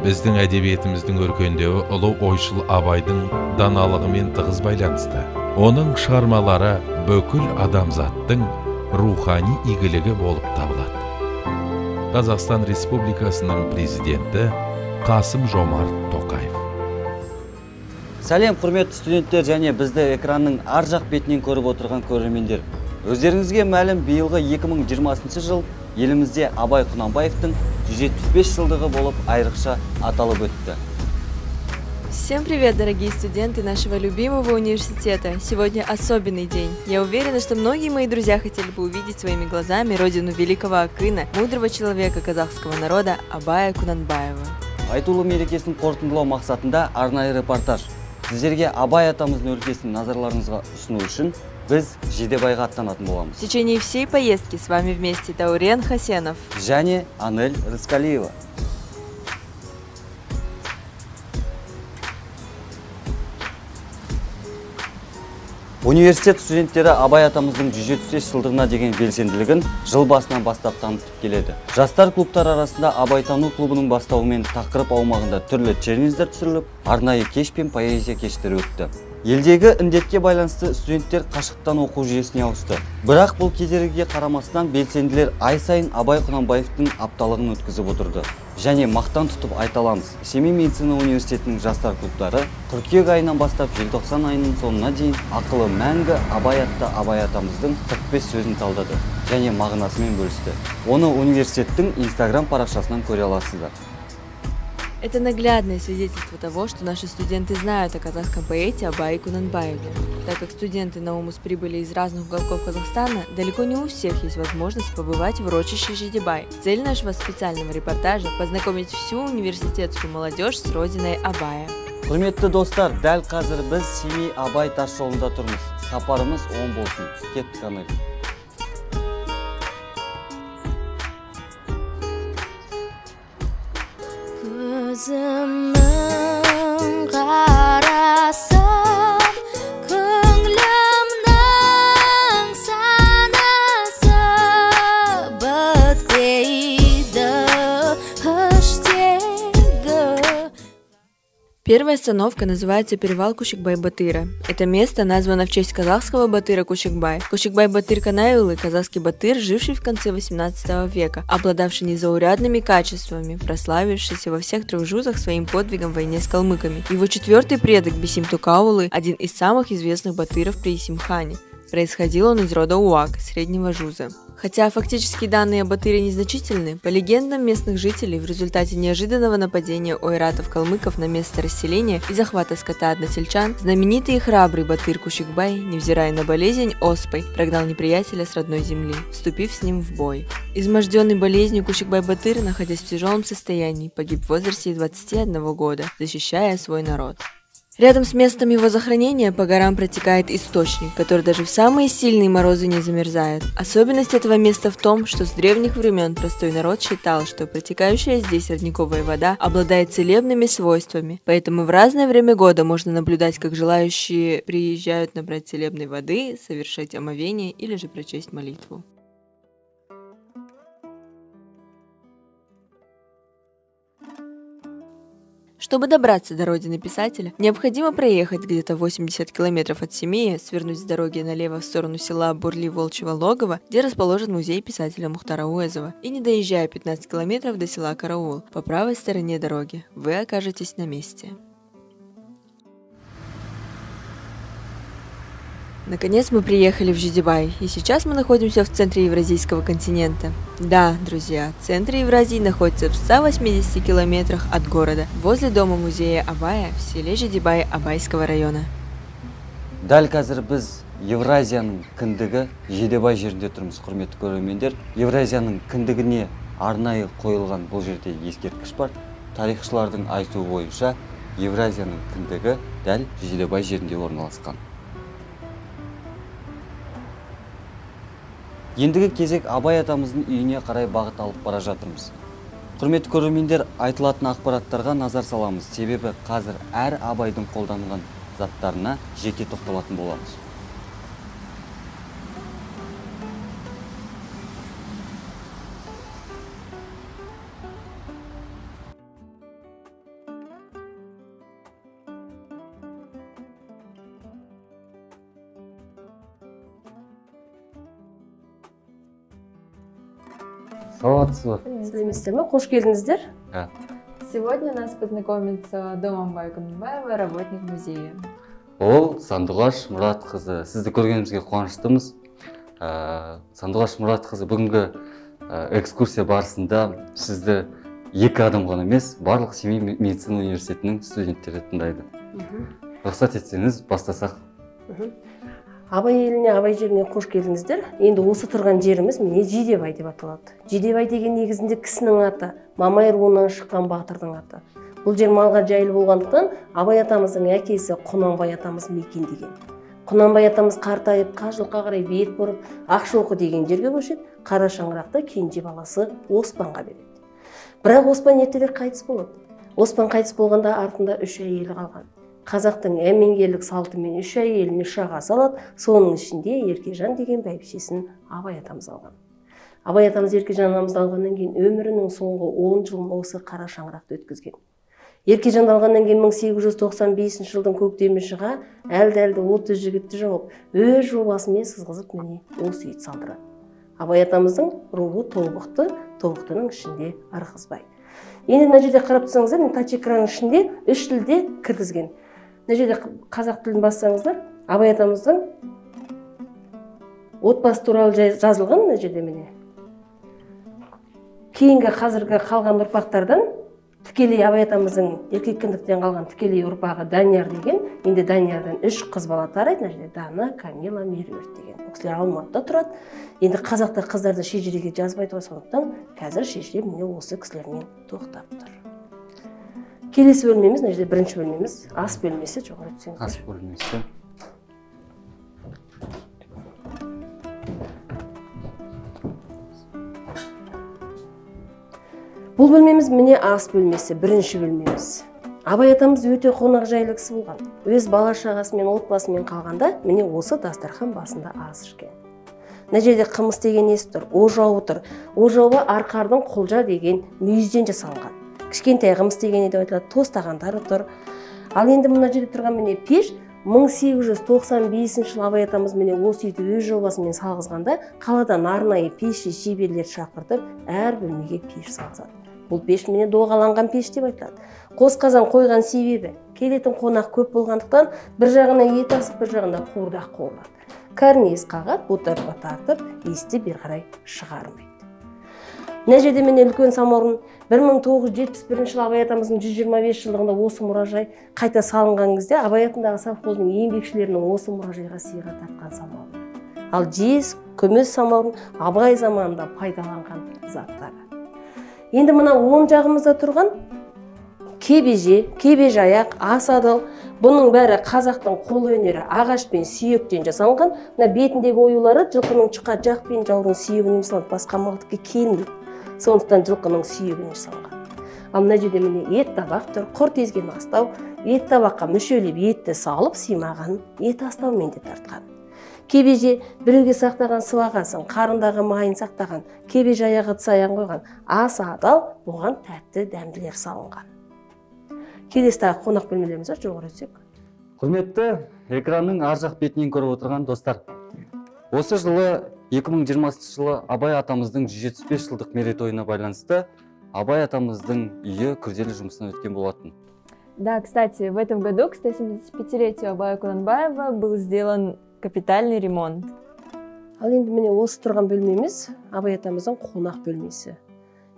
Біздің әдебиетіміздің өркендеуі ұлы ойшыл Абайдың даналығымен тығыз байланысты. Оның шығармалары бүкіл адамзаттың рухани игілігі болып табылады. Қазақстан Республикасының президенті Қасым-Жомарт Тоқаев. Сәлем, құрметті студенттер және бізді экранның ар жақ бетінен көріп отырған көрермендер. Өздеріңізге мәлім, биылғы 2020 жыл елімізде Абай Құнанбаевтың 175 жылдығы болып айрықша аталып өтті. Всем привет, дорогие студенты нашего любимого университета! Сегодня особенный день. Я уверена, что многие мои друзья хотели бы увидеть своими глазами родину великого акына, мудрого человека казахского народа Абая Кунанбаева. Айтулы мерекесін қорытындылау мақсатында арнайы репортаж. Сіздерге Абай атамыздың өлкесін назарларыңызға ұсыну үшін біз Жидебайға аттанатын боламыз. В течение всей поездки с вами вместе Даурен Хасенов және Анель Рыскалиева. Университет студенттері Абай атамыздың 175 жылдығына деген белсенділігін жыл басынан бастап танытып келеді. Жастар клубтар арасында Абайтану клубының бастауымен тақырып аумағында түрлі челлендждер түсіріліп, арнайы кеш пен поэзия кештері өтті. Елдегі індетке байланысты студенттер қашықтан оқу жүйесіне ауысты. Бірақ бұл кедергіге қарамастан белсенділер ай сайын Абай Құнанбаевтың апталығын өткізіп отырды. Және мақтан тұтып айта аламыз, Семей медицина университетінің жастар клубтары қыркүйек айынан бастап желтоқсан айының соңына дейін ақылы мәңгі Абай атты Абай атамыздың 45 сөзін талдады және мағынасымен бөлісті. Оны университеттің Instagram парақшасынан көре аласыздар. Это наглядное свидетельство того, что наши студенты знают о казахском поэте Абае Кунанбаеве. Так как студенты на Наумус прибыли из разных уголков Казахстана, далеко не у всех есть возможность побывать в урочище Жидебай. Цель нашего специального репортажа – познакомить всю университетскую молодежь с родиной Абая. Құрметті достар, дәл қазір біз Семей Абай тас жолында тұрмыз. Сапарымыз оң болсын. Кеттік, Анель. Көзімнің қарасы, көңілімнің санасы бітпейді іштегі. Первая остановка называется перевал Кушикбай-Батыра. Это место названо в честь казахского батыра Кушикбай. Кушикбай-Батыр Канайулы – казахский батыр, живший в конце 18 века, обладавший незаурядными качествами, прославившийся во всех трех жузах своим подвигом в войне с калмыками. Его четвертый предок Бесим Тукаулы – один из самых известных батыров при Исим-хане. Происходил он из рода Уак, среднего жуза. Хотя фактически данные о Батыре незначительны, по легендам местных жителей, в результате неожиданного нападения ойратов-калмыков на место расселения и захвата скота односельчан, знаменитый и храбрый Батыр Кушикбай, невзирая на болезнь оспой, прогнал неприятеля с родной земли, вступив с ним в бой. Изможденный болезнью Кушикбай-Батыр, находясь в тяжелом состоянии, погиб в возрасте 21 года, защищая свой народ. Рядом с местом его захоронения по горам протекает источник, который даже в самые сильные морозы не замерзает. Особенность этого места в том, что с древних времен простой народ считал, что протекающая здесь родниковая вода обладает целебными свойствами, поэтому в разное время года можно наблюдать, как желающие приезжают набрать целебной воды, совершать омовение или же прочесть молитву. Чтобы добраться до родины писателя, необходимо проехать где-то 80 километров от Семея, свернуть с дороги налево в сторону села Бурли-Волчьего Логова, где расположен музей писателя Мухтара Уэзова, и не доезжая 15 километров до села Караул, по правой стороне дороги, вы окажетесь на месте. Наконец мы приехали в Жидебай, и сейчас мы находимся в центре Евразийского континента. Да, друзья, центр Евразии находится в 180 километрах от города, возле дома музея Абая в селе Жидебай Абайского района. Дәл қазір біз Евразияның кіндігі Жидебай жерінде тұрмыз, құрметті көрермендер. Евразияның кіндігіне арнайы қойылған бұл жерде ескерткіш бар. Тарихшылардың айтуы бойынша Евразияның кіндігі дәл Жидебай жерінде орналасқан. Ендігі кезек Абай атамыздың үйіне қарай бағыт алып бара жатырмыз. Құрметті көрермендер, айтылатын ақпараттарға назар саламыз, себебі қазір әр Абайдың қолданған заттарына жеке тоқталатын боламыз. саламатсыз ба? Сәлеметсіздер ме? Қош келдіңіздер. Сегодня нас познакомит с домом Байкунбаева, работник музея. Ол Сандуғаш Мұратқызы. Сізді көргенімізге қуаныштымыз. Сандуғаш Мұратқызы бүгінгі экскурсия барысында сізді екі адам ғана емес, барлық Семей медицина университетінің студенттері тыңдайды. Рұқсат етсеңіз, бастасақ. Абай еліне, Абай жеріне қош келдіңіздер. Енді осы тұрған жеріміз міне Жидебай деп аталады. Жидебай деген негізінде кісінің аты, Мамай руынан шыққан батырдың аты. Бұл жер малға жайлы болғандықтан Абай атамыздың әкесі Құнанбай атамыз мекендеген. Құнанбай атамыз қартайып, қажылыққа қарай бет бұрып, Ақшоқы деген жерге көшеді. Қара шаңырақта кенже баласы Оспанға береді. Бірақ Оспан ертерек қайтыс болады. Оспан қайтыс болғанда артында 3 әйелі қалған. Қазақтың әмеңгерлік салтымен 3 әйеліне шаға салады, соның ішінде Еркежан деген бәйбішесін Абай атамыз алған. Абай атамыз Еркежан анамызды алғаннан кейін өмірінің соңғы 10 жылын осы қара шаңырақта өткізген. Еркежан алғаннан кейін 1895 жылдың көктемі шыға, әлді 30 жігітті жауып, өз жобасымен сызғызып міне осы үйді салдырады. Абай атамыздың руы Тобықты, Тобықтының ішінде Ырғызбай. Енді мына жерде қарап тұрсаңыздар, тач экранның ішінде 3 тілде кіргізген. Мына жерде қазақ тілін бассаңыздар, Абай атамыздың отбасы туралы жазылған мына жерде міне. Кейінгі қазіргі қалған ұрпақтардан тікелей Абай атамыздың еркек кіндіктен қалған тікелей ұрпағы Данияр деген, енді Даниярдан 3 қыз бала тарайды, мына жерде Дана, Камила, Меруерт деген. Бұл кісілер Алматыда тұрады. Енді қазақта қыздарды шежіреге жазбайды ғой, сондықтан қазір шежіре міне осы кісілермен тоқтап тұр. Келесі бөлмеміз, мына жерде бірінші бөлмеміз, ас бөлмесі, жоғары түсеңіздер. Ас бөлмесі. Бұл бөлмеміз міне ас бөлмесі, бірінші бөлмеміз. Абай атамыз өте қонақ жайлы кісі болған. Өз бала шағасымен, отбасымен қалғанда міне осы дастархан басында ас ішкен. Мына жерде қымыз деген ес тұр, ожауы тұр. Ожауы арқардың құлжа деген мүйізден жасалған. Кішкентай қымыз деген деп айтылады, тостағандары тұр. Ал енді мына жерде тұрған міне пеш 1895 жылы Абай атамыз міне осы үйді өз жобасымен салғызғанда, қаладан арнайы пешші шеберлер шақыртып, әр бөлмеге пеш салғызады. Бұл пеш міне доғаланған пеш деп айтылады. Қос қазан қойған себебі, келетін қонақ көп болғандықтан, бір жағына ет асып, бір жағына қуырдақ қуырылады. Карниз қағат, бұтарға тартып, есте бер қарай шығармайды. Мына жерде міне үлкен самаурын 1971 жылы Абай атамыздың 125 жылдығында осы мұражай қайта салынған кезде Абай атындағы совхоздың еңбекшілерінің осы мұражайға сыйға тартқан самаурын. Ал жез, күміс самаурын Абай заманында пайдаланған заттары. Енді мына оң жағымызда тұрған кебеже, кебежаяқ, асадыл, бұның бәрі қазақтың қол өнері ағаш пен сүйектен жасалған. Мына бетіндегі оюлары жылқының жұқа жақ пен жаурын сүйегінен жасалады, басқа малдыққа келмейді. Сондықтан жылқының сүйегінен жасалған. Ал мына жерде міне ет табақ тұр, құрт езген астау, ет табаққа мүшелеп етті салып симаған ет астаумен де тартқан. Кебеже біреуге сақтаған сыбағасын, қарындағы майын сақтаған, кебеже аяғы аяғын қойған, ас адал, оған тәтті дәмділер салынған. Келестағы қонақ бөлмелеріміз бар, жоғары өтсек. Құрметті экранның ар жақ бетінен көріп отырған достар. Осы жылы 2020 жылы Абай атамыздың 175 жылдық мерейтойына байланысты Абай атамыздың үйі күрделі жұмыстан өткен болатын. Да, кстати, в этом году к 175-летию Абая Кунанбаева был сделан капитальный ремонт. Ал енді міне осы тұрған бөлмеміз Абай атамыздың қонақ бөлмесі.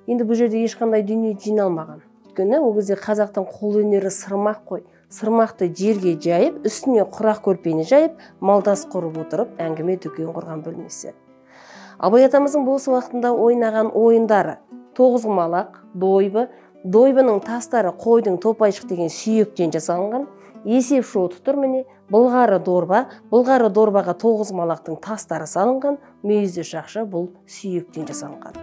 Енді бұл жерде ешқандай дүние жиналмаған. Өйткені ол кезде қазақтың қол өнері сырмақ қой. Сырмақты жерге жайып, үстіне құрақ көрпені жайып, малдас құрып отырып, әңгіме дүкен құрған бөлмесі. Абай атамыздың осы уақытында ойнаған ойындары: тоғызқұмалақ, дойбы, дойбының тастары қойдың топайшық деген сүйектен жасалынған, есеп шоты тұр міне, былғары дорба, былғары дорбаға тоғызқұмалақтың тастары салынған, мүйізді шақша бұл сүйектен жасалынған.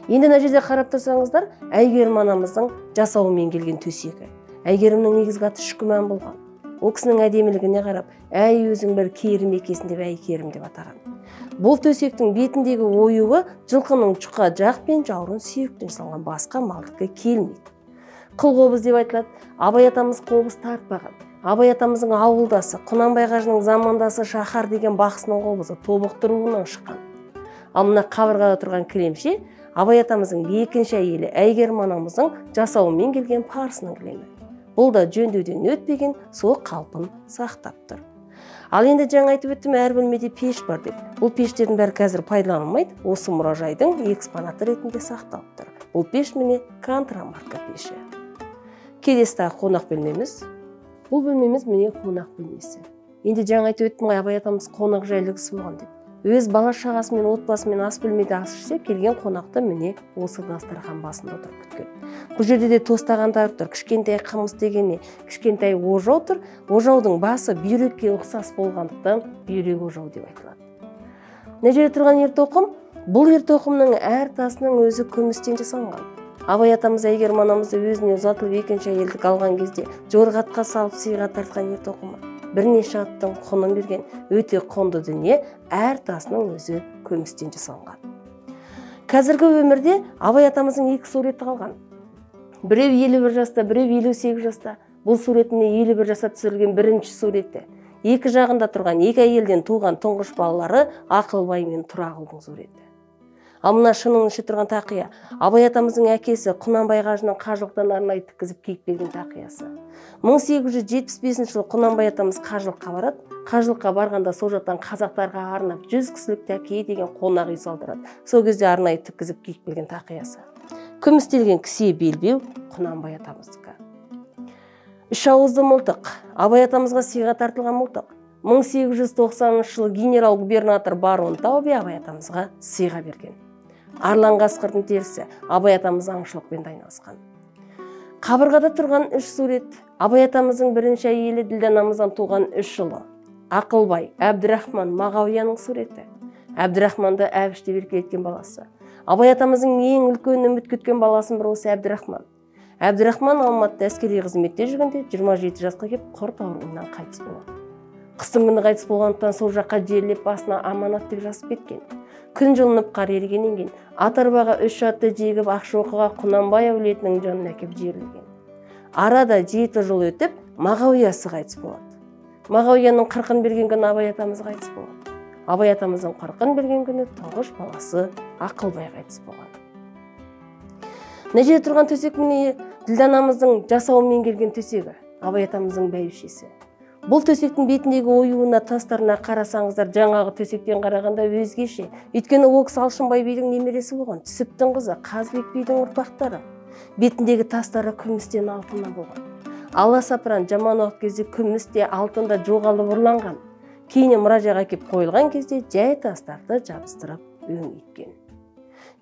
Енді мына жерде қарап тұрсаңыздар, Әйгерім анамыздың жасауымен келген төсегі. Әйгерімнің негізгі аты Шүкіман болған. Ол кісінің әдемілігіне қарап, әй өзің бір керім екесің деп Әйгерім деп атаған. Бұл төсектің бетіндегі оюы жылқының жұқа жақ пен жаурын сүйектен жасалған, басқа малдыққа келмейді. Қыл қобыз деп айтылады. Абай атамыз қобыз тартпаған. Абай атамыздың ауылдасы, Құнанбай қажының замандасы Шахар деген бақсының қобызы Тобықты руынан шыққан. Ал мына қабырғада тұрған кілемше абай атамыздың екінші әйелі әйгерім анамыздың жасауымен келген парсының кілемі. Бұл да жөндеуден өтпеген, сол қалпын сақтап тұр. Ал енді жаңа айтып өттім, әр бөлмеде пеш бар деп. Бұл пештердің бәрі қазір пайдаланылмайды, осы мұражайдың экспонаты ретінде сақталып тұр. Бұл пеш міне контрамарка пеші. Келесі тағы қонақ бөлмеміз. Бұл бөлмеміз міне қонақ бөлмесі. Енді жаңа айтып өттім, абай атамыз қонақ жайлы кісі болған деп. Өз бала шағасымен, отбасымен ас бөлмеде ас ішсе, келген қонақты міне осы дастархан басында отырып күткен. Бұл жерде де тостағандар тұр, кішкентай қымыз дегенне, кішкентай ожау тұр. Ожаудың басы бүйрекке ұқсас болғандықтан бүйрек ожау деп айтылады. Мына жерде тұрған ертоқым, бұл ертоқымның әр тасының өзі күмістен жасалған. Абай атамыз Әйгерім анамызды өзіне ұзатылып екінші әйелдік алған кезде жорғатқа салып сыйға тартқан ертоқымы. Бірнеше аттың құнын берген өте құнды дүние, әр тасының өзі күмістен жасалған. Қазіргі өмірде абай атамыздың екі суреті қалған. Біреу 51 жаста, біреу 58 жаста. Бұл суретіне 51 жаста түсірілген бірінші суреті. Екі жағында тұрған екі әйелден туған тұңғыш балалары Ақылбай мен Тұрағұлдың суреті. Ал мына шынының іші тұрған тақия абай атамыздың әкесі Құнанбай қажының қажылықтан арнайы тіккізіп киіп берген тақиясы. 1875 жылы Құнанбай атамыз қажылыққа барады. Қажылыққа барғанда сол жақтан қазақтарға арнап 100 кісілік тәкие деген қонақ үй салдырады. Сол кезде арнайы тіккізіп киіп берген тақиясы. Күмістелген кісе белбеу Құнанбай атамыздікі. 3 ауызды мылтық абай атамызға сыйға тартылған мылтық. 1890 жылы генерал-губернатор барон Таубе абай атамызға сыйға берген. Арлан қасқырдың терісі абай атамыз аңшылықпен айналысқан. Қабырғада тұрған 3 сурет абай атамыздың бірінші әйелі Ділданамыздан туған 3 ұлы. Ақылбай, Әбдірахман, Мағауияның суреті. Әбдірахманды Әбіш деп еркелеткен баласы. Абай атамыздың ең үлкен үміт күткен баласын бір осы Әбдірахман. Әбдірахман Алматыда әскери қызметте жүргенде 27 жасқа келіп құрт ауруынан қайтыс болады. Қыстың күні қайтыс болғандықтан сол жаққа жерлеп басына аманат деп жазып кеткен. Күн жылынып қар ерігеннен кейін ат-арбаға 3 атты жегіп Ақшоқыға Құнанбай әулетінің жанына әкеп жерлеген. Арада 7 жыл өтіп Мағауиясы қайтыс болады. Мағауияның 40-ын берген күні абай атамыз қайтыс болады. Абай атамыздың 40-ын берген күні тұңғыш баласы Ақылбай қайтыс болған. Мына жерде тұрған төсек міне Ділданамыздың жасауымен келген төсегі, абай атамыздың бәйбішесі. Бұл төсектің бетіндегі оюына, тастарына қарасаңыздар, жаңағы төсектен қарағанда өзгеше. Өйткені ол кісі Алшынбай бидің немересі болған, Түсіптің қызы, Қазыбек бидің ұрпақтары. Бетіндегі тастары күмістен, алтыннан болған. Аласапыран жаман уақыт кезде күмісте, алтында жоғалып ұрланған. Кейін мұражайға кеп қойылған кезде жай тастарды жабыстырып өңейткен.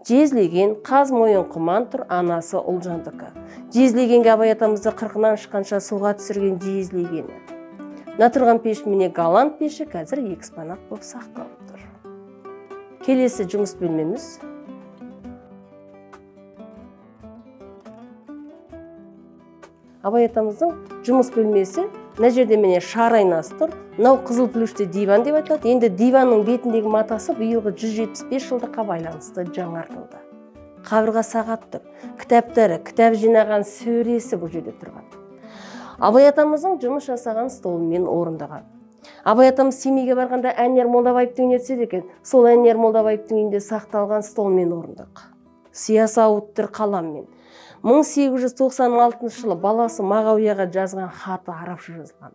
Жезлеген қаз мойын құман тұр, анасы Ұлжандікі. Жезлегенге абай атамызды 40-нан шыққанша суға түсірген жезлегені. Мына тұрған пеш міне голланд пеші, қазір экспонат болып сақталып тұр. Келесі жұмыс бөлмеміз. Абай атамыздың жұмыс бөлмесі, мына жерде міне шар айнасы тұр. Мынау қызыл плюшті диван деп айтылады. Енді диванның бетіндегі матасы биылғы 175 жылдыққа байланысты жаңартылды. Қабырға сағат тұр. Кітаптары, кітап жинаған сөресі бұл жерде тұрған. Абай атамыздың жұмыс жасаған столы мен орындығы. Абай атамыз Семейге барғанда Әнер Молдабаевтың үйіне түседі екен. Сол Әнер Молдабаевтың үйінде сақталған стол мен орындық. Сиясауыт тұр қаламмен. 1896 жылы баласы Мағауияға жазған хаты арабша жазылған.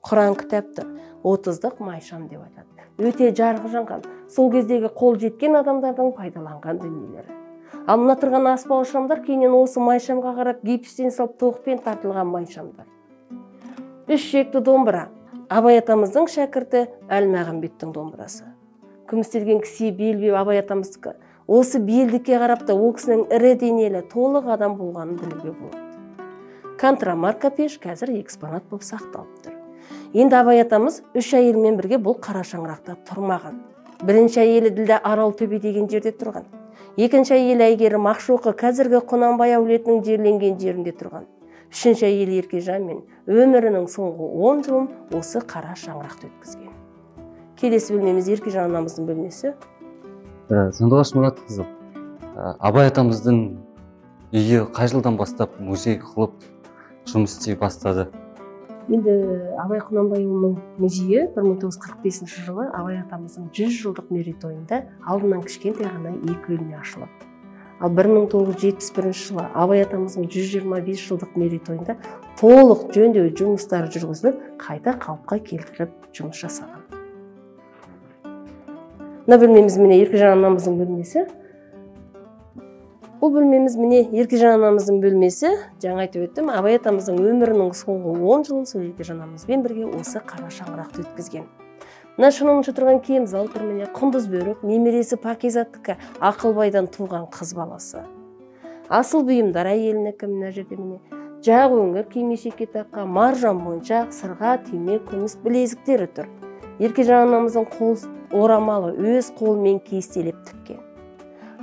Құран кітап тұр. 30-дық майшам деп айтады. Өте жарғы жанған. Сол кездегі қол жеткен адамдардың пайдаланған дүниелері. Ал мына тұрған аспалы шамдар кейіннен осы майшамға қарап гипстен салып тоқпен тартылған майшамдар. 3 шекті домбыра. Абай атамыздың шәкірті Әлмағамбеттің домбырасы. Күмістелген кісе белбеу абай атамыздікі. Осы белдікке қарап та ол кісінің ірі денелі, толық адам болғанын білуге болады. Контрамарка пеш қазір экспонат болып сақталып тұр. Енді абай атамыз 3 әйелмен бірге бұл қара шаңырақта тұрмаған. Бірінші әйелі Ділдә Аралтөбе деген жерде тұрған. Екінші әйелі Әйгерім Ақшоқы қазіргі Құнанбай әулетінің жерленген жерінде тұрған. Үшінші әйелі Еркежан мен өмірінің соңғы 10 жылын осы қара шаңырақты өткізген. Келесі бөлмеміз Еркежан анамыздың бөлмесі. Сандуғаш Мұратқызы, абай атамыздың үйі қай жылдан бастап музей қылып жұмыс істей бастады? Енді Абай Құнанбайұлының музейі 1945 жылы абай атамыздың 100 жылдық мерейтойында алдынан кішкентай ғана 2 бөлме ашылып. Ал 1971 жылы Абай атамыздың 125 жылдық мерейтойында толық жөндеу жұмыстары жүргізіліп, қайта қалыпқа келтіріп жұмыс жасаған. Мына бөлмеміз міне Еркежан анамыздың бөлмесі. Бұл бөлмеміз міне Еркежан анамыздың бөлмесі. Жаңа айтып өттім, Абай атамыздың өмірінің соңғы 10 жылын сол Еркежан анамызбен бірге осы қара шаңырақты өткізген. Мына шыныңшы тұрған киім зал тұр міне Құндыз Бөрік, немересі Пакизаттікі, Ақылбайдан туған қыз баласы. Асыл бұйымдар әйелінікі мына жерде міне. Жақ өңір, кимешекке таққа, маржан моншақ, сырға, түйме, күміс білезіктері тұр. Еркежан анамыздың қол орамалы өз қолымен кестелеп тіккен.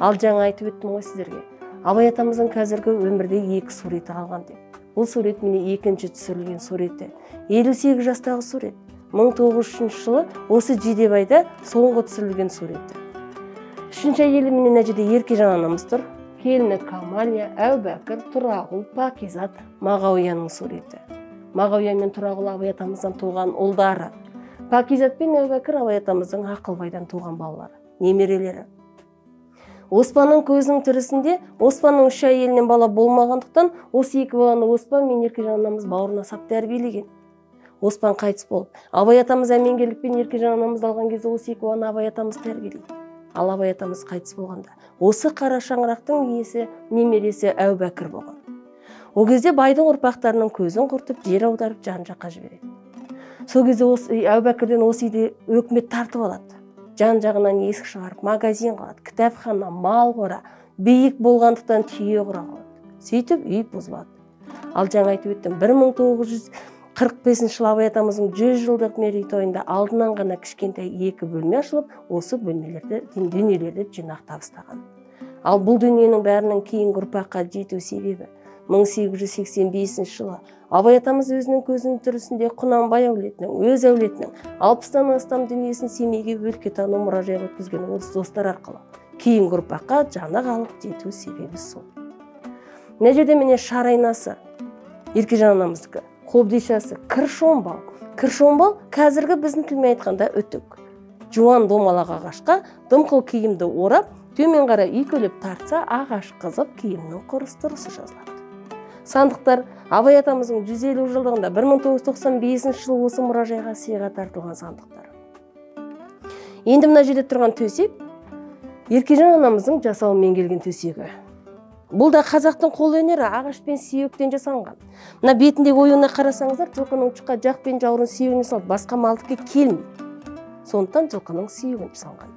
Ал жаңа айтып өттім ғой сіздерге. Абай атамыздың қазіргі өмірде 2 суреті қалған деп. Бұл сурет міне екінші түсірілген суреті. 58 жастағы сурет. 1903 жылы осы Жидебайда соңғы түсірілген суреті. Үшінші әйелі міне мына жерде Еркежан анамыз тұр. Келіні Камалия, Әубәкір, Тұрағұл, Пакизат, Мағауияның суреті. Мағауия мен Тұрағұл Абай атамыздан туған ұлдары. Пакизат пен Әубәкір Абай атамыздың Ақылбайдан туған балалары, немерелері. Оспанның көзінің тірісінде Оспанның 3 әйелінен бала болмағандықтан, осы 2 баланы Оспан мен Еркежан анамыз бауырына сап тәрбиелеген. Оспан қайтыс болып, Абай атамыз әмеңгерлікпен Еркежан анамызды алған кезде осы 2 баланы Абай атамыз тәрбиелейді. Ал Абай атамыз қайтыс болғанда, осы қара шаңырақтың иесі немересі Әубәкір болған. Ол кезде байдың ұрпақтарының көзін құртып, жер аударып жан-жаққа жібереді. Сол кезде Әубәкірден осы үйді өкімет тартып алады. Жан-жағынан есік шығарып, магазин қалады, кітапхана, мал қора, биік болғандықтан түйе құра қалады. Сөйтіп үй бұзылады. Ал жаңа айтып өттім, 1945 жылы Абай атамыздың 100 жылдық мерейтойында алдынан ғана кішкентай 2 бөлме ашылып, осы дүниелерді жинақ табыстаған. Ал бұл дүниенің бәрінің кейінгі ұрпаққа жету себебі 1885 жылы Абай атамыз өзінің көзінің тірісінде Құнанбай әулетінің, өз әулетінің 60-тан астам дүниесін Семейге өлкетану мұражайға өткізген осы достар арқылы кейінгі ұрпаққа жаны халық жету себебі сол. Мына жерде міне шар айнасы, Еркежан анамыздікі, қобдишасы, кір-шомбал. Кір-шомбал қазіргі біздің тілмен айтқанда үтік. Жуан домалақ ағашқа дымқыл киімді орап, төмен қарай үйкелеп тартса, ағаш қызып, киімнің құрыстырысы жазылады. Сандықтар Абай атамыздың 150 жылдығында 1995 жылы осы мұражайға сыйға тартылған сандықтар. Енді мына жерде тұрған төсек Еркежан анамыздың жасауымен келген төсегі. Бұл да қазақтың қол өнері ағаш пен сүйектен жасалған. Мына бетіндегі оюына қарасаңыздар, жылқының ұшқа жақ пен жауырын сүйегіне салып, басқа малдыққа келмейді. Сондықтан жылқының сүйегін жасалған.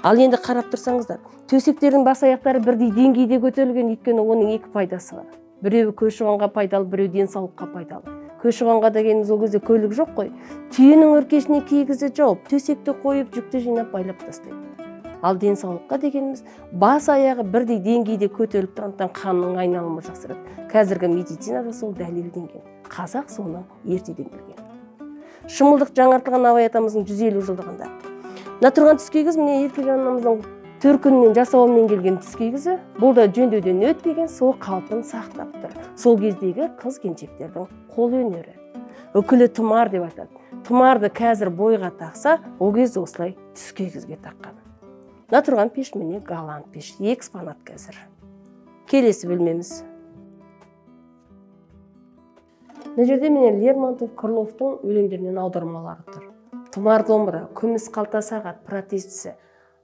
Ал енді қарап тұрсаңыздар, төсектердің бас аяқтары бірдей деңгейде көтерілген, өйткені оның 2 пайдасы бар. Біреуі көші-қонға пайдалы, біреуі денсаулыққа пайдалы. Көші-қонға дегеніміз ол кезде көлік жоқ қой. Түйенің өркешіне кигізі жауып, төсекті қойып, жүкті жинап байлап тастайды. Ал денсаулыққа дегеніміз бас аяғы бірдей деңгейде көтеріліп тұрғандықтан қанның айналымы жақсарады. Қазіргі медицинада сол дәлелденген. Қазақ соны ертеден білген. Шымылдық жаңартылған Абай атамыздың 150 жылдығында. Мына тұрған түскегіз міне Еркежан анамыздың төркінінен жасауымен келген түскегізі. Бұл да жөндеуден өтпеген, сол қалпын сақтап тұр. Сол кездегі қыз-келіншектердің қол өнері. Үкілі тұмар деп айтады. Тұмарды қазір бойға тақса, ол кезде осылай түскегізге таққан. Мына тұрған пеш міне голланд пеш, экспонат қазір. Келесі бөлмеміз. Мына жерде міне Лермонтов, Крыловтың өлеңдерінен аудармалары тұр. Тұмар домбыра, күміс қалта сағат, протезісі.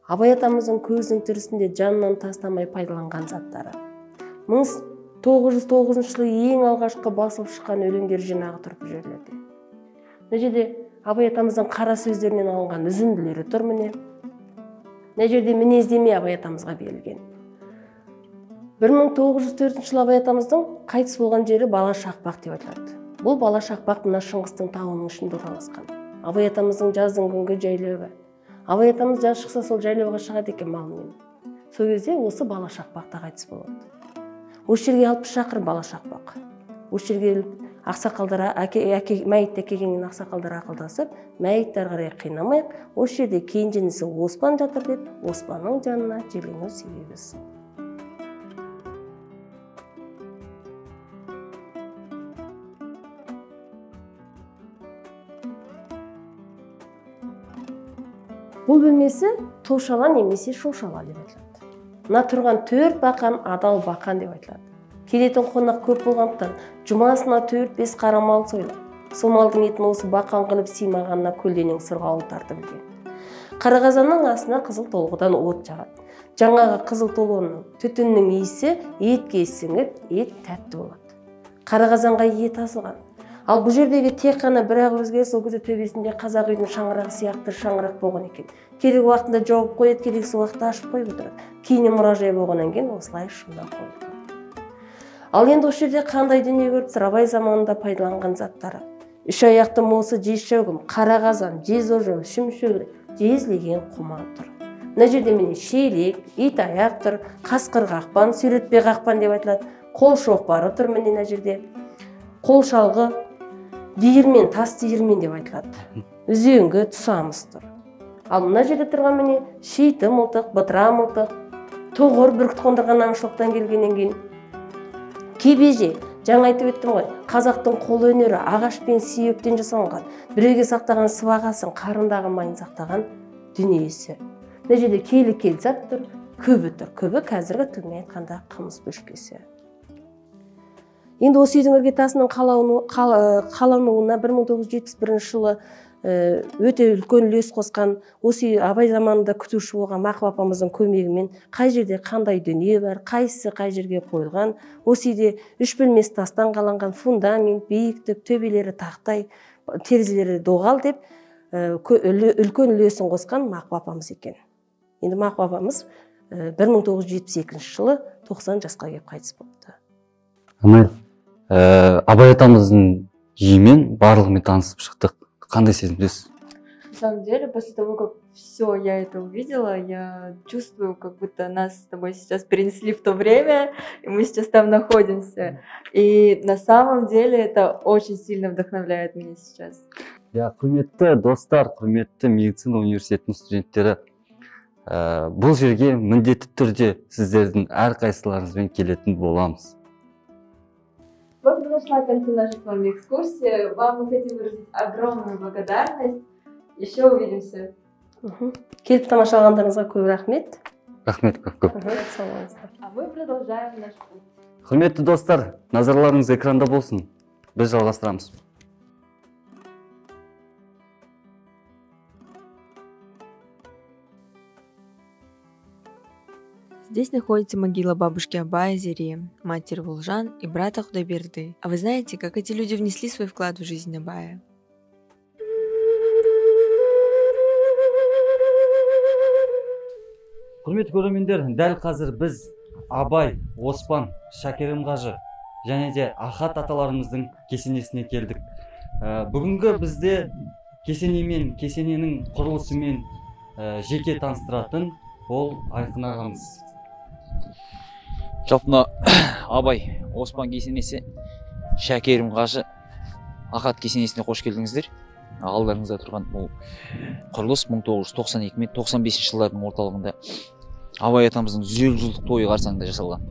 Абай атамыздың көзінің тірісінде жанынан тастамай пайдаланған заттары. 1909 жылы ең алғашқы басылып шыққан өлеңдер жинағы тұр бұл жерлерде. Мына жерде Абай атамыздың қара сөздерінен алынған үзінділері тұр міне. Мына жерде мінездеме Абай атамызға берілген. 1904 жылы Абай атамыздың қайтыс болған жері Бала-Шақпақ деп айтылады. Бұл Бала-Шақпақ мына Шыңғыстың тауының ішінде орналасқан. Абай атамыздың жаздың күнгі жайлауы. Абай атамыз жаз шықса сол жайлауға шығады екен малымен. Сол кезде осы Бала-Шақпақта қайтыс болады. Осы жерге 60 шақырым Бала-Шақпақ. Осы жерге ақсақалдар мәйітті әкелгеннен ақсақалдар ақылдасып, мәйіттер қарай қинамайық, осы жерде кенженісі Оспан жатыр деп, Оспанның жанына жерлену себебі сол. Бұл бөлмесі тошала немесе шошала деп айтылады. Мына тұрған 4 бақан адал бақан деп айтылады. Келетін қонақ көп болғандықтан жұмасына 4-5 қара мал сойлап, сол малдың етін осы бақан қылып сыймағанына көлденең сырғауыл тартып білген. Қара қазанның астына қызыл толғыдан от жағады. Жаңағы қызыл толғының түтіннің иісі етке сіңіп, ет тәтті болады. Қара қазанға ет асылған. Ал бұл жердегі тек қана бір-ақ өзгеріс сол кезде төбесінде қазақ үйдің шаңырағы сияқты шаңырақ болған екен. Керек уақытында жауып қояды, керексіз уақытта ашып қойып отырады. Кейіннен мұражай болғаннан кейін осылай шыңдап қойды. Ал енді осы жерде қандай дүние көріпсіздер? Абай заманында пайдаланған заттары. 3 аяқты мосы жез шәугім, қара қазан, жез ожау, шүмшөйлі, жезлеген құман тұр. Мына жерде міне шейлек, ит аяқ тұр, қасқыр қақпан, сүйретпе қақпан деп айтылады. Қол шоқпары тұр міне мына жерде. Қол шалғы, диірмен, тас диірмен деп айтылады. Үзеңгі, тұсамыз тұр. Ал мына жерде тұрған міне шейті мылтық, бытыра мылтық, тұғыр бүркіт қондырған аңшылықтан келгеннен кейін кебеже, жаңа айтып өттім ғой, қазақтың қол өнері ағаш пен сүйектен жасалған, біреуге сақтаған сыбағасын, қарындағы майын сақтаған дүниесі. Мына жерде келі зат тұр, көбі тұр. Көбі қазіргі тілмен айтқанда қымыз бөшкесі. Енді осы үйдің іргетасының қалануына 1971 жылы өте үлкен үлес қосқан, осы Абай заманында күтуші болған Мақып апамыздың көмегімен қай жерде қандай дүние бар, қайсысы қай жерге қойылған, осы үйде 3 бөлмесі тастан қаланған, фундамент, биіктік, төбелері тақтай, терезелері доғал деп үлкен үлесін қосқан Мақып апамыз екен. Енді Мақып апамыз 1972 жылы 90 жасқа келіп қайтыс болыпты. Абай атамыздың үйімен барлығымен танысып шықтық. Қандай сезімдесіз? На самом деле, после того, как все я это увидела, я чувствую, как будто нас с тобой сейчас перенесли в то время, и мы сейчас там находимся. И на самом деле это очень сильно вдохновляет меня сейчас. Құрметті достар, құрметті медицина университетінің студенттері, бұл жерге міндетті түрде сіздердің әрқайсыларыңызбен келетін боламыз. Вот подошла к концу наша с вами экскурсия. Вам мы хотим выразить огромную благодарность. Еще увидимся. Келіп тамашалағандарыңызға көп рахмет. Рахмет көп. А мы продолжаем наш путь. Құрметті достар, назарларыңыз экранда болсын. Біз жалғастырамыз. Здесь находится могила бабушки Абая Зири, матери Волжан и брата Худайберды. А вы знаете, как эти люди внесли свой вклад в жизнь Абая? Құрметті көрермендер, дәл қазір біз Абай, Оспан, Шәкерім қажы және де Ахат аталарымыздың кесенесіне келдік. Бүгінгі бізде кесенемен, кесененің құрылысымен жеке таныстыратын ол Айқын ағамыз. Жалпына Абай, Оспан кесенесі, Шәкерім қажы, Ахат кесенесіне қош келдіңіздер. Алдарыңызда тұрған бұл құрылыс 1992 мен 95 жылдардың орталығында Абай атамыздың 150 жылдық тойы қарсаңында жасалған.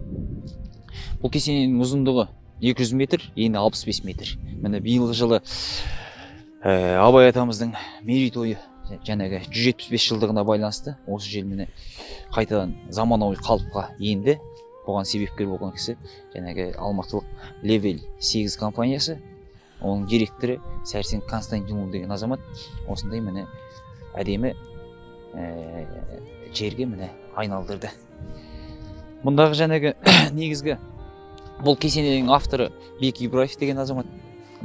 Бұл кесененің ұзындығы 200 метр, ені 65 метр. Міне биылғы жылы Абай атамыздың мерейтойы жаңағы 175 жылдығына байланысты осы жер міне қайтадан заманауи қалыпқа енді. Бұған себепкер болған кісі жаңағы алматылық Level 8 компаниясы, оның директоры Сәрсен Константинұлы деген азамат осындай міне әдемі жерге міне айналдырды. Мұндағы жаңағы негізгі бұл кесененің авторы Бек Ибраев деген азамат,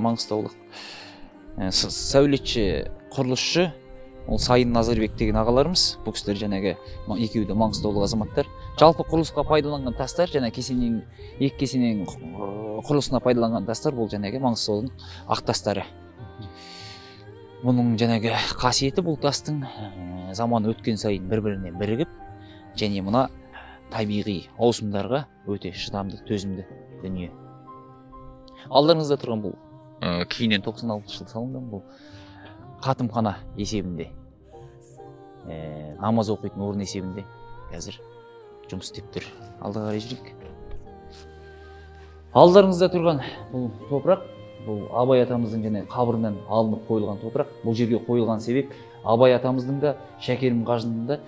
маңғыстаулық. Сәулетші, құрылысшы ол Сайын Назарбек деген ағаларымыз. Бұл кісілер жаңағы екеуі де маңғыстаулық азаматтар. Жалпы құрылысқа пайдаланған тастар, жаңа кесененің екі кесененің құрылысына пайдаланған тастар бұл жаңағы Маңғыстаудың ақ тастары. Бұның жаңағы қасиеті бұл тастың заман өткен сайын бір-біріне бірігіп, және мына табиғи ауысымдарға өте шыдамды, төзімді дүние. Алдарыңызда тұрған бұл кейіннен 96 жыл салынған бұл қатымхана есебінде, намаз оқитын орын есебінде қазір жұмыс істеп тұр. Алға қарай жүрейік. Алдарыңызда тұрған бұл топырақ, бұл Абай атамыздың және қабірінен алынып қойылған топырақ. Бұл жерге қойылған себеп Абай атамыздың да Шәкерім қажының да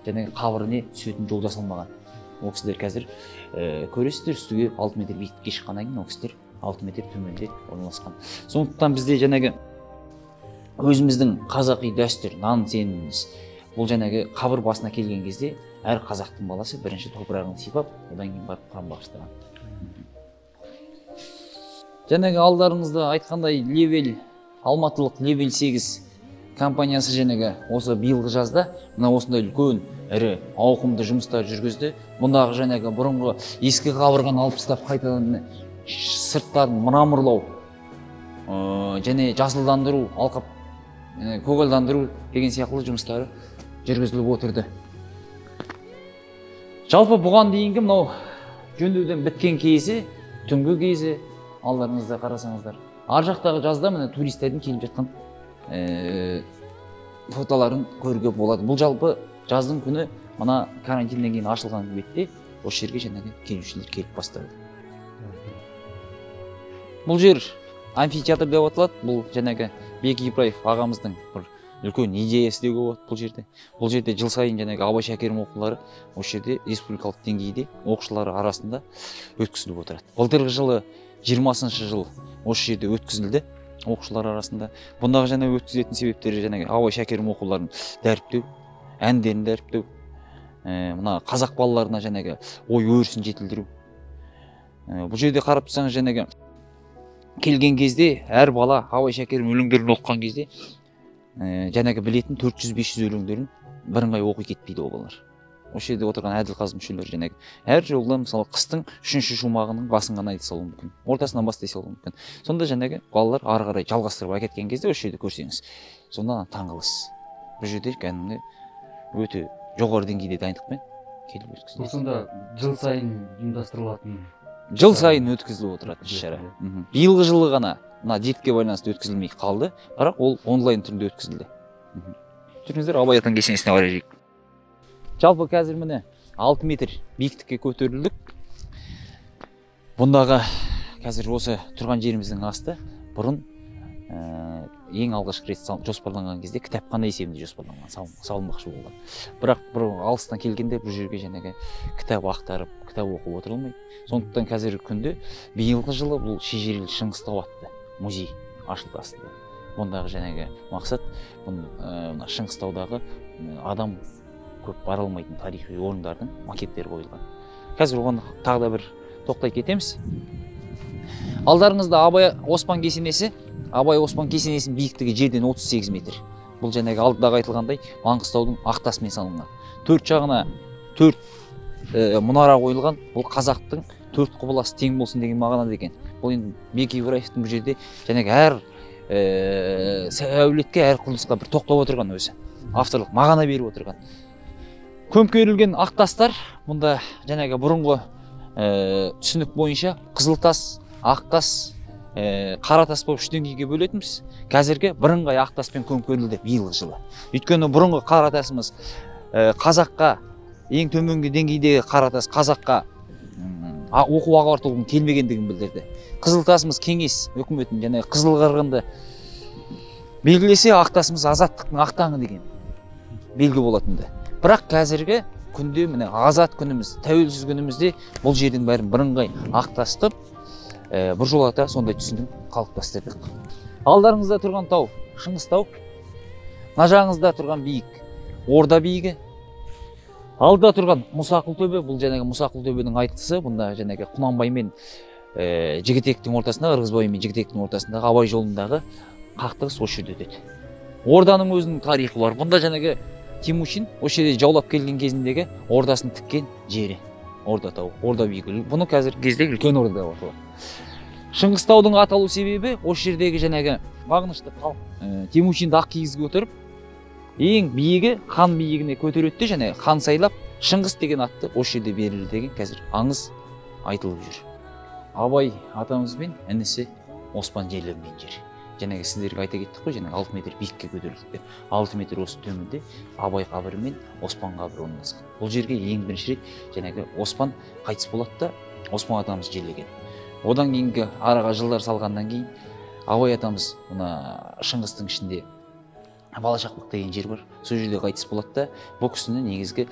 және қабіріне түсетін жол жасалмаған. ол кісілер қазір көресіздер, үстіге 6 метр биіктікке шыққаннан кейін ол кісілер 6 метр төменде орналасқан. Сондықтан бізде жаңағы өзіміздің қазақи дәстүр, наным сеніміміз бұл жаңағы қабір басына келген кезде әр қазақтың баласы бірінші топырағын сипап, одан кейін барып құран бағыштаған. Жаңағы алдарыңызда айтқандай левел, алматылық левел 8 компаниясы жаңағы осы биылғы жазда мына осындай үлкен ірі ауқымды жұмыстар жүргізді. Мұндағы жаңағы бұрынғы ескі қабырғаны алып тастап қайтадан сырттарын мраморлау және жасылдандыру, алқап көгалдандыру деген сияқты жұмыстары жүргізіліп отырды. Жалпы бұған дейінгі мынау жөндеуден біткен кезі, түнгі кезі алдарыңызда қарасаңыздар. Ар жақтағы жазда міне туристердің келіп жатқан фотоларын көруге болады. Бұл жалпы жаздың күні мына карантиннен кейін ашылған бетте осы жерге жаңағы келушілер келіп бастады. Бұл жер амфитеатр деп аталады. Бұл жаңағы Бек Ибраев ағамыздың бір үлкен идеясы деуге болады бұл жерде. Бұл жерде жыл сайын жаңағы Абай Шәкерім оқулары осы жерде республикалық деңгейде оқушылары арасында өткізіліп отырады. Былтырғы жылы 20-шы жыл осы жерде өткізілді оқушылар арасында. Бұндағы жаңа өткізетін себептері жаңағы Абай Шәкерім оқуларын дәріптеу, әндерін дәріптеу, мына қазақ балаларына жаңағы ой өрісін жетілдіру. Бұл жерде қарап тұрсаңыз жаңағы келген кезде әр бала Абай Шәкерім өлеңдерін оқыған кезде жаңағы білетін 400-500 өлеңдерін бірыңғай оқи кетпейді ол балалар. Осы жерде отырған әділқазы мүшелері жаңағы әр жолда мысалы қыстың 3-ші шумағының басын ғана айта салуы мүмкін, ортасынан бастай салуы мүмкін. Сонда жаңағы балалар ары қарай жалғастырып әкеткен кезде осы жерде көрсеңіз, сонда таңғаласыз. Бұл жерде кәдімгі өте жоғары деңгейде дайындықпен келіп өткізіледі. Сонда жыл сайын ұйымдастырылатын, жыл сайын өткізіліп отыратын іс-шара. Биылғы жылы ғана мына дертке байланысты өткізілмей қалды, бірақ ол онлайн түрінде өткізілді. Жүріңіздер, Абай атаның кесенесіне қарай жүрейік. Жалпы қазір міне 6 метр биіктікке көтерілдік. Бұндағы қазір осы тұрған жеріміздің асты бұрын ең алғашқы рет жоспарланған кезде кітапхана есебінде жоспарланған, салынбақшы болған. Бірақ бір алыстан келгенде бұл жерге жаңағы кітап ақтарып, кітап оқып отырылмайды. Сондықтан қазіргі күнде биылғы жылы бұл Шежірелі Шыңғыстау атты музей ашылды астында. Бұндағы жаңағы мақсат мына Шыңғыстаудағы адам көп бара алмайтын тарихи орындардың макеттері қойылған. Қазір оған тағы да бір тоқтай кетеміз. Алдарыңызда Абай Оспан кесенесі. Абай Оспан кесенесінің биіктігі жерден 38 метр. Бұл жаңағы алдыдағы айтылғандай Маңғыстаудың ақтасымен салынған. Төрт жағына 4 мұнара қойылған. Бұл қазақтың 4 құбыласы тең болсын деген мағынада екен. Бұл енді Бек Ибраевтың бұл жерде жаңағы әр әулетке, әр құрылысқа бір тоқтап отырған өзі. Авторлық мағына беріп отырған. Көмкерілген ақтастар, мұнда жаңағы бұрынғы түсінік бойынша қызылтас, ақтас, қаратас болып 3 деңгейге бөлетінбіз. Қазіргі бірыңғай ақтаспен көмкерілді биылғы жылы. Өйткені бұрынғы қаратасымыз қазаққа ең төменгі деңгейдегі қаратас қазаққа оқу ағартудың келмегендігін білдірді. Қызылтасымыз кеңес үкіметін және қызыл қырғынды белгілесе, ақтасымыз азаттықтың ақтаңы деген белгі болатынды. Бірақ қазіргі күнде міне азат күніміз, тәуелсіз күнімізде бұл жердің бәрін бірыңғай ақтастып, біржолата сондай түсінік қалыптастырдық. Алдарыңызда тұрған тау Шыңғыстау, мына жағыңызда тұрған биік Орда биігі, алда тұрған Мұсақұл төбе, бұл жаңағы Мұсақұл төбенің айтысы. Бұнда жаңағы Құнанбай мен Жігітектің ортасында, Ырғызбай мен Жігітектің ортасындағы Абай жолындағы қақтығыс осы жерде өтеді. Орданың өзінің тарихы бар. Бұнда жаңағы Темучин осы жерде жаулап келген кезіндегі ордасын тіккен жері. Орда тау, Орда биігі. Бұны қазіргі кезде үлкен орда деп аталады. Шыңғыстаудың аталу себебі осы жердегі жаңағы бағынышты халық Темучинді ақ киізге көтеріп, ең биігі хан биігіне көтереді және хан сайлап Шыңғыс деген атты осы жерде берілді деген қазір аңыз айтылып жүр. Абай атамыз бен інісі Оспан жерленген жер. Жаңағы сіздерге айта кеттік қой, жаңағы 6 метр биікке көтерілді. 6 метр осы төменде Абай қабірі мен Оспан қабірі орналасқан. Бұл жерге ең бірінші рет жаңағы Оспан қайтыс болады да Оспан атамыз жерлеген. Одан кейінгі араға жылдар салғаннан кейін Абай атамыз мына Шыңғыстың ішінде Балашақлық деген жер бар. Сол жерде қайтыс болады да бұл кісіні негізгі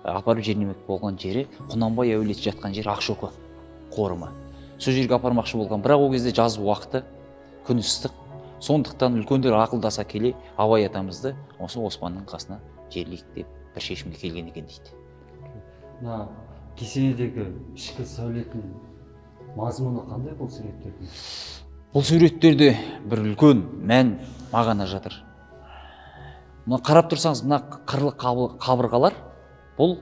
апарып жерлемек болған жері Құнанбай әулеті жатқан жер Ақшоқы қорымы. Сол жерге апармақшы болған, бірақ ол кезде жаз уақыты, күн ыстық. Сондықтан үлкендер ақылдаса келе Абай атамызды осы Оспанның қасына жерлейік деп бір шешімге келген екен дейді. Мына кесенедегі ішкі сәулеттің мазмұны қандай бұл суреттердің? Бұл суреттерде бір үлкен мән мағына жатыр. Мына қарап тұрсаңыз, мына қырлы қабырғалар бұл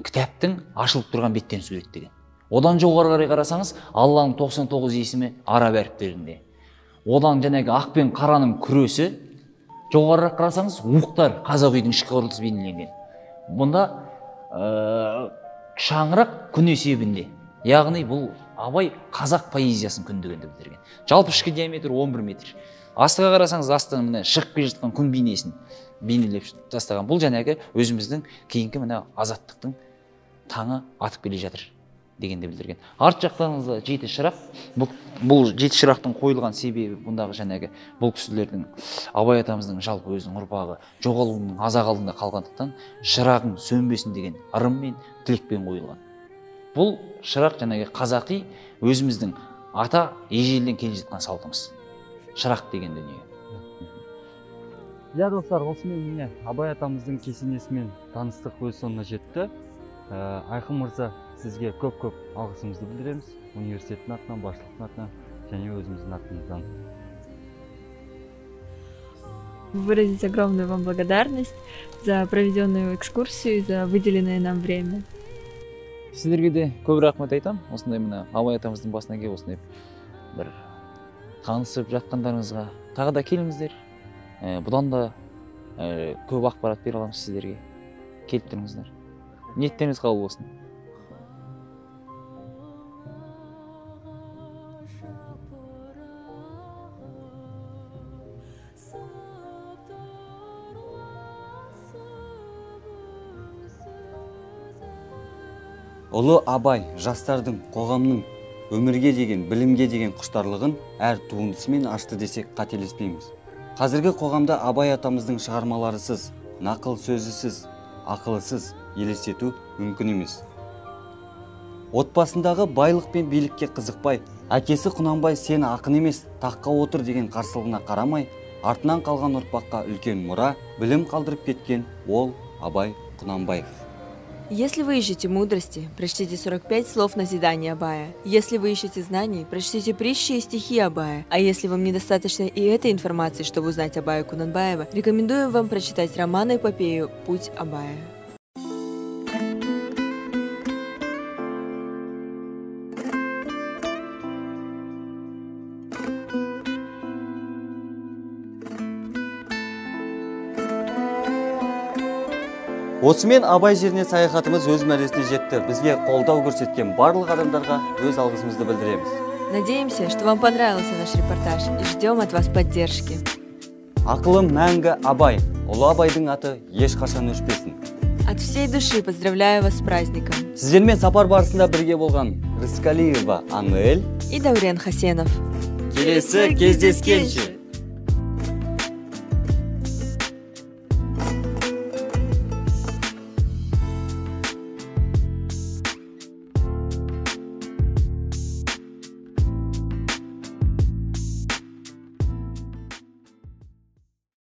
кітаптың ашылып тұрған беттен суреттеген. Одан жоғары қарай қарасаңыз, Алланың 99 есімі араб әріптерінде. Одан жәнегі ақ пен қараның күресі, жоғарырақ қарасаңыз, уықтар қазақ үйдің ішкі құрылысы бейнеленген. Бұнда шаңырақ күн есебінде. Яғни бұл Абай қазақ поэзиясын күндегенді білдірген. Жалпы ішкі диаметр 11 метр. Астыға қарасаңыз, астын мына шығып келе жатқан күн бейнесін бейнелеп тастаған. Бұл жәнегі өзіміздің кейінгі мына азаттықтың таңы атып келе жатыр дегенді білдірген. Арт жақтарыңызда 7 шырақ. Бұл 7 шырақтың қойылған себебі бұндағы жәнегі бұл кісілердің Абай атамыздың жалпы өзінің ұрпағы жоғалуының азақ алдында қалғандықтан шырағың сөнбесін деген ырыммен, тілекпен қойылған. Бұл шырақ жәнегі қазақи өзіміздің ата ежелден келе жатқан салтымыз. Шырақ деген дүние. Я достар, осымен міне Абай атамыздың кесенесімен таныстық өз соңына жетті. Айқын мырза, сізге көп-көп алғысымызды білдіреміз. Университеттің атынан, басшылықтың атынан және өзіміздің атымыздан. Выразить огромную вам благодарность за проведенную экскурсию, за выделенное нам время. Сіздерге де көп рахмет айтам. Осындай мына Абай атамыздың басына келіп осындай бір танысып жатқандарыңызға тағы да келіңіздер. Бұдан да көп ақпарат бере аламыз сіздерге. Келіп тұрыңыздар. Ниеттеріңіз қабыл болсын. Ұлы Абай жастардың қоғамның өмірге деген, білімге деген құштарлығын әр туындысымен ашты десек қателеспейміз. Қазіргі қоғамда Абай атамыздың шығармаларысыз, нақыл сөзісіз, ақылысыз елестету мүмкін емес. Отбасындағы байлық пен билікке қызықпай, әкесі Құнанбай сен ақын емес, таққа отыр деген қарсылығына қарамай, артынан қалған ұрпаққа үлкен мұра, білім қалдырып кеткен ол Абай Құнанбаев. Если вы ищете мудрости, прочтите 45 слов назидания Абая. Если вы ищете знаний, прочтите притчи и стихи Абая. А если вам недостаточно и этой информации, чтобы узнать Абая Кунанбаева, рекомендуем вам прочитать роман-эпопею «Путь Абая». Осымен Абай жеріне саяхатымыз өз мәресіне жетті. Бізге қолдау көрсеткен барлық адамдарға өз алғысымызды білдіреміз. Надеемся, что вам понравился наш репортаж и ждем от вас поддержки. Ақылым мәңгі Абай, ұлы Абайдың аты ешқашан өшпесін. От всей души поздравляю вас с праздником. Сіздермен сапар барысында бірге болған Рыскалиева Анель и Даурен Хасенов. Келесі кездескенше.